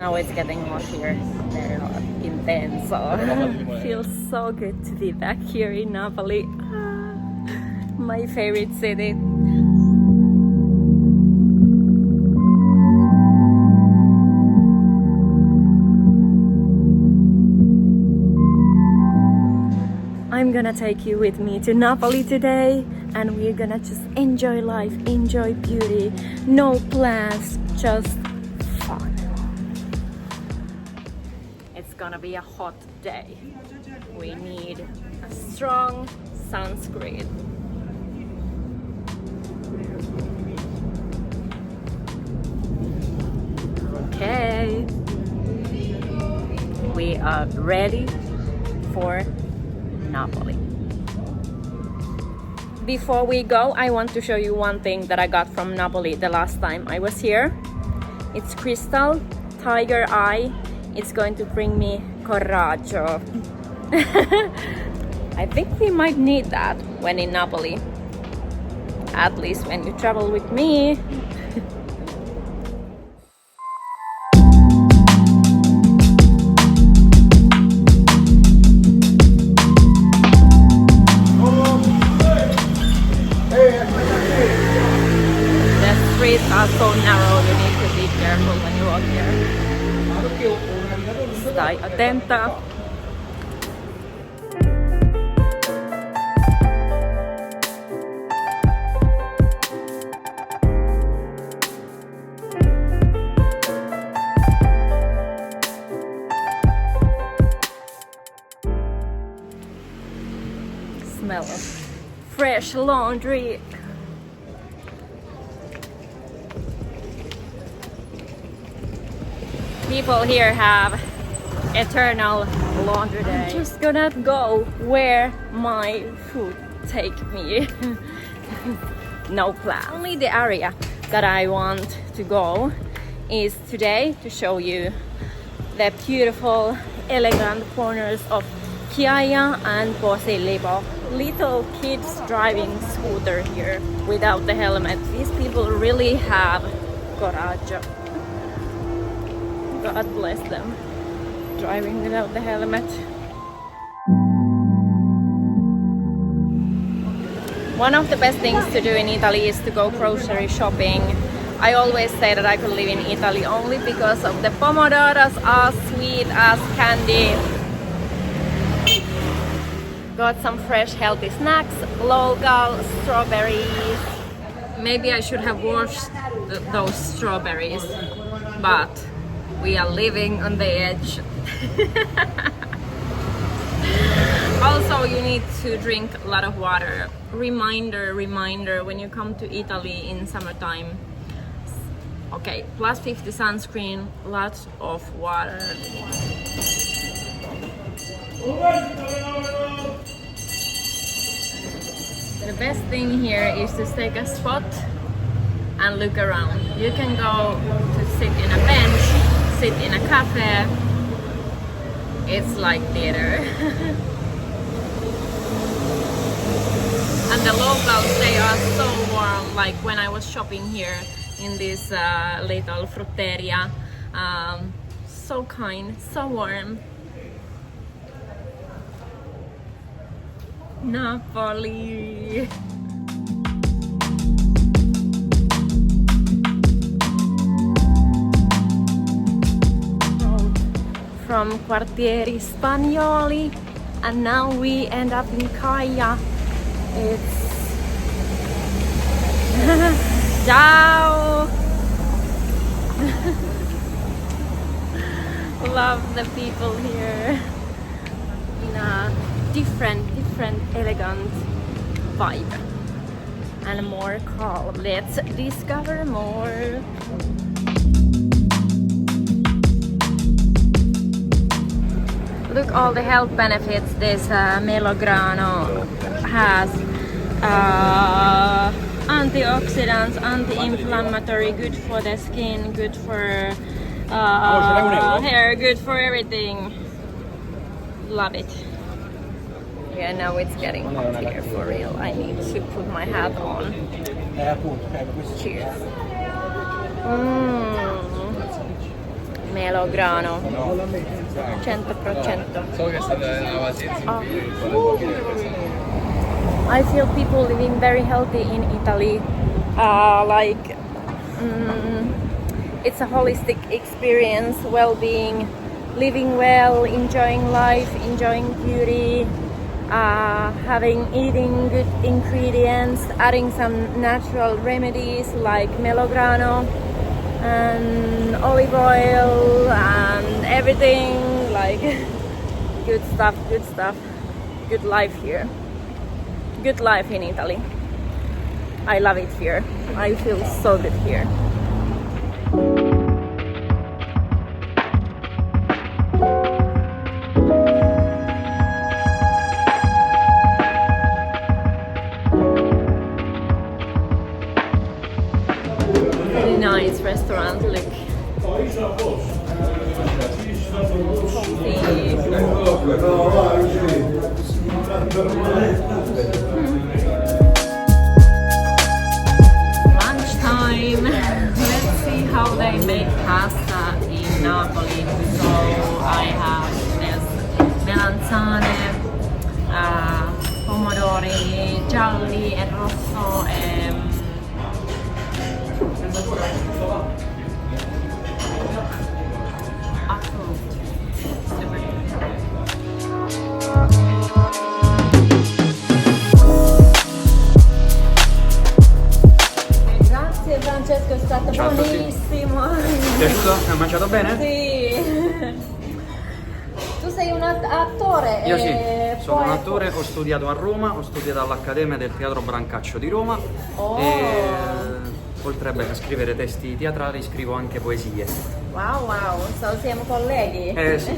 Now it's getting mushier, very hot, intense, so feels so good to be back here in Napoli, my favorite city. I'm gonna take you with me to Napoli today, and we're gonna just enjoy life, enjoy beauty, no plans, just fun. It's gonna be a hot day. We need a strong sunscreen. Okay, we are ready for Napoli. Before we go, I want to show you one thing that I got from Napoli the last time I was here. It's crystal, tiger eye. It's going to bring me coraggio. I think we might need that when in Napoli. At least when you travel with me. Are so narrow, you need to be careful when you walk here. Stai attenta. Smell of fresh laundry. People here have eternal laundry day. I'm just gonna go where my foot take me. No plan. Only the area that I want to go is today to show you the beautiful, elegant corners of Chiaia and Posillipo. Little kids driving scooter here without the helmet. These people really have coraggio. God bless them, driving without the helmet. One of the best things to do in Italy is to go grocery shopping. I always say that I could live in Italy only because of the pomodoros are sweet as candy. Got some fresh healthy snacks, local strawberries. Maybe I should have washed those strawberries, but we are living on the edge. Also, you need to drink a lot of water. Reminder, when you come to Italy in summertime. Okay, plus 50 sunscreen, lots of water. The best thing here is to take a spot and look around. You can go to sit in a bench, sit in a cafe. It's like theater. And the locals, they are so warm. Like when I was shopping here in this little frutteria, so kind, so warm. Napoli. From Quartieri Spagnoli, and now we end up in Chiaia. It's ciao. Love the people here in a different elegant vibe and more calm. Let's discover more. Look all the health benefits this melograno has. Antioxidants, anti-inflammatory, good for the skin, good for hair, good for everything. Love it. Yeah, now it's getting hot here for real. I need to put my hat on. Cheers. melograno 100%. I feel people living very healthy in Italy. It's a holistic experience, well-being, living well, enjoying life, enjoying beauty, eating good ingredients, adding some natural remedies like melograno and olive oil and everything, like good stuff, good life here, good life in Italy. I love it here. I feel so good here. Very nice restaurant, look. Lunchtime. Let's see how they make pasta in Napoli. So I have this melanzane, pomodori gialli e rosso e grazie Francesco, è stato buonissimo. Ti è piaciuto? Hai mangiato bene? Sì. Tu sei un attore? Io sì, sono un attore, ho studiato a Roma, ho studiato all'Accademia del Teatro Brancaccio di Roma e oltre a scrivere testi teatrali scrivo anche poesie. Wow, siamo colleghi? Sì,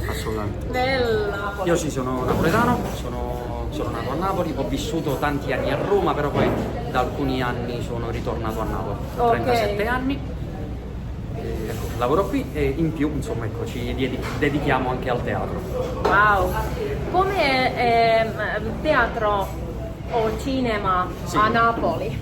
assolutamente. Bello! Io sì, sono napoletano, sono nato a Napoli, ho vissuto tanti anni a Roma, però poi da alcuni anni sono ritornato a Napoli, ho 37 anni, ecco, lavoro qui e in più insomma ecco, ci dedichiamo anche al teatro. Wow! Come teatro o cinema a Napoli?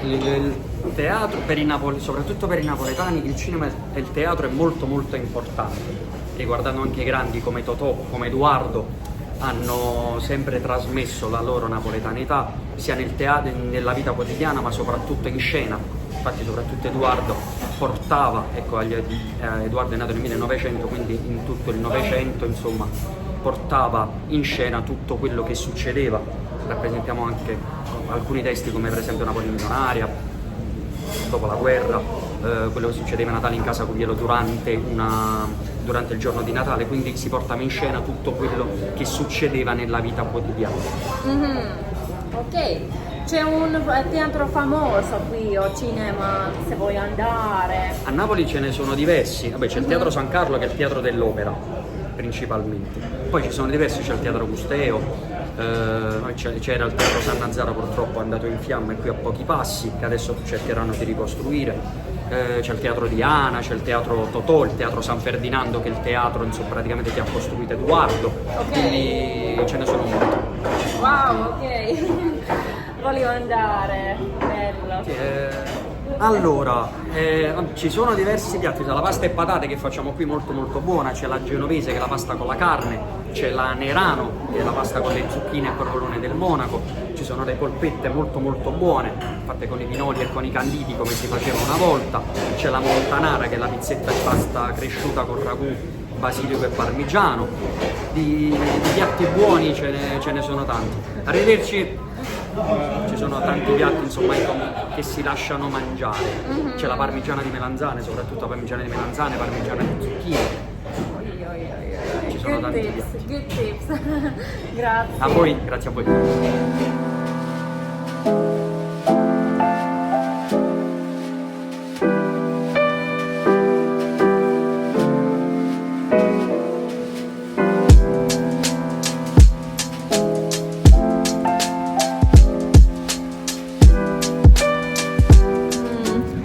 Il teatro per soprattutto per i napoletani, il cinema e il teatro è molto molto importante, riguardando anche grandi come Totò, come Edoardo, hanno sempre trasmesso la loro napoletanità sia nel teatro, nella vita quotidiana, ma soprattutto in scena. Infatti soprattutto Edoardo portava, ecco, Edoardo è nato nel 1900, quindi in tutto il Novecento insomma portava in scena tutto quello che succedeva. Rappresentiamo anche alcuni testi come per esempio Napoli milionaria, dopo la guerra, quello che succedeva a Natale in casa Cuvielo durante il giorno di Natale, quindi si portava in scena tutto quello che succedeva nella vita quotidiana. Ok, c'è un teatro famoso qui o cinema se vuoi andare? A Napoli ce ne sono diversi, vabbè, c'è il Teatro San Carlo che è il teatro dell'opera principalmente, poi ci sono diversi, c'è il Teatro Custeo, c'era il Teatro San Nazaro, purtroppo è andato in fiamme qui a pochi passi, che adesso cercheranno di ricostruire. C'è il Teatro Diana, c'è il Teatro Totò, il Teatro San Ferdinando che è il teatro insomma, praticamente che ha costruito Edoardo, quindi ce ne sono molti. Wow, ok, voglio andare, bello. Allora, ci sono diversi piatti, c'è la pasta e patate che facciamo qui molto molto buona, c'è la genovese che è la pasta con la carne, c'è la nerano che è la pasta con le zucchine e provolone del Monaco, ci sono le polpette molto molto buone, fatte con i pinoli e con i canditi come si faceva una volta, c'è la montanara che è la pizzetta di pasta cresciuta con ragù, basilico e parmigiano, di piatti buoni ce ne sono tanti. Arrivederci! Ci sono tanti piatti insomma che si lasciano mangiare, c'è la parmigiana di melanzane, soprattutto la parmigiana di melanzane, parmigiana di zucchine, ci sono tanti piatti. Good tips, grazie. A voi, grazie a voi.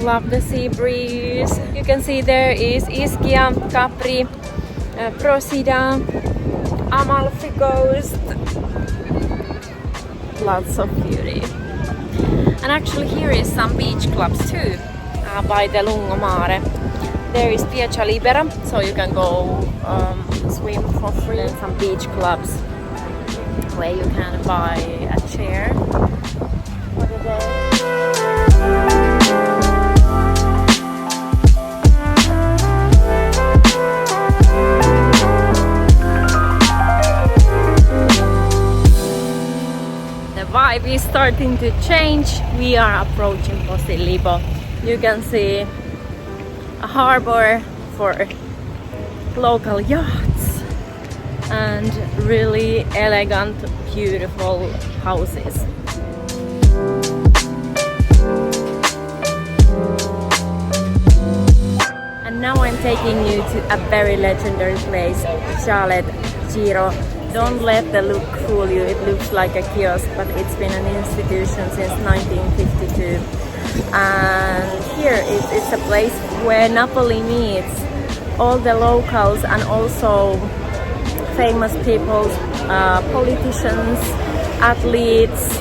Love the sea breeze. You can see there is Ischia, Capri, Procida, Amalfi Coast. Lots of beauty. And actually here is some beach clubs too by the lungomare. There is Piazza Libera, so you can go swim for free. And some beach clubs where you can buy a chair for the day. The vibe is starting to change. We are approaching Posillipo. You can see a harbor for local yachts and really elegant, beautiful houses. And now I'm taking you to a very legendary place, Chalet Giro. Don't let the look fool you. It looks like a kiosk, but it's been an institution since 1952. And here it's a place where Napoli meets all the locals and also famous people, politicians, athletes,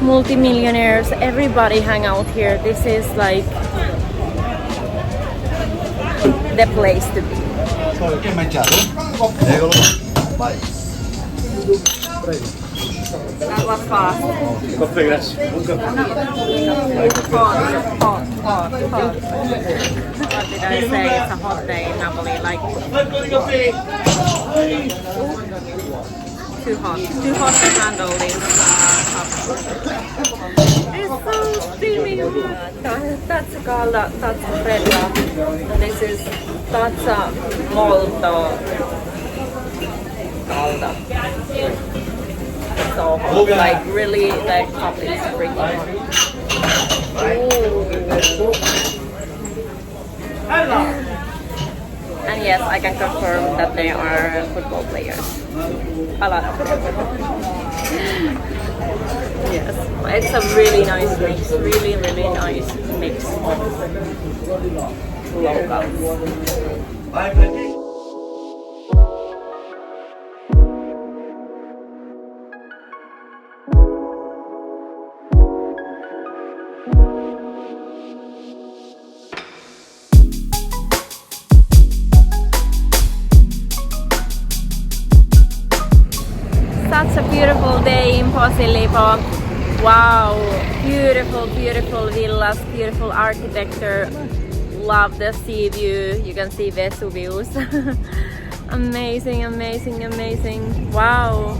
multimillionaires. Everybody hang out here. This is like the place to be. Che mangiato? Eccolo. Vai. That was fast. Caffè, grazie. Un caffè. Hot. What did I say? It's a hot day in Napoli. Like too hot to handle this cup. It's so steamy. That's calda, that's fredda. And this is that's molto calda. So hot, like really the cup is freaking hot. And yes, I can confirm that they are football players. A lot of them. Yes, it's a really nice mix, really nice mix of locals. Such a beautiful day in Posillipo. Wow, beautiful villas, beautiful architecture. Love the sea view. You can see Vesuvius. Amazing. Wow,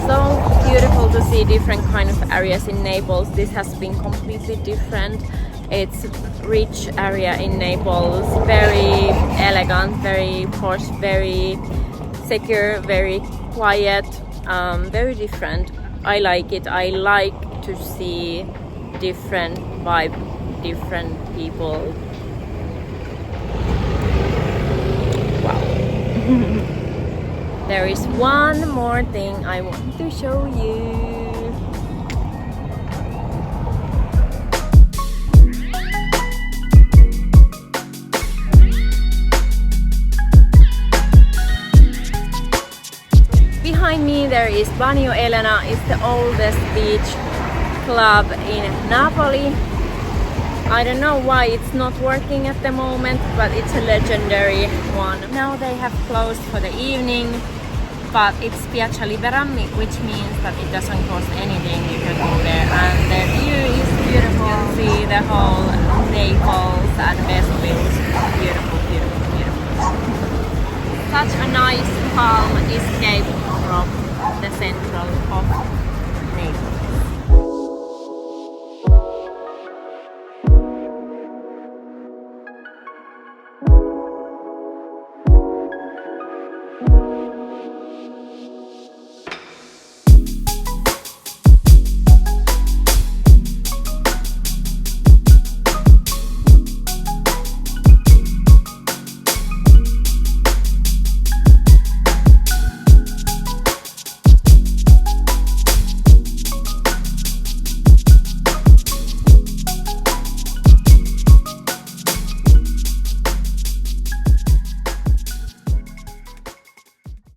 so beautiful to see different kind of areas in Naples. This has been completely different. It's rich area in Naples, very elegant, very posh, very secure, very quiet. Very different. I like it. I like to see different vibe, different people. Wow. There is one more thing I want to show you. Behind me there is Bagno Elena. It's the oldest beach club in Napoli. I don't know why it's not working at the moment, but it's a legendary one. Now they have closed for the evening, but it's Piazza Libera, which means that it doesn't cost anything. You can go there and the view is beautiful. You can see the whole Naples and Vesuvius. Beautiful. Such a nice calm escape from the central of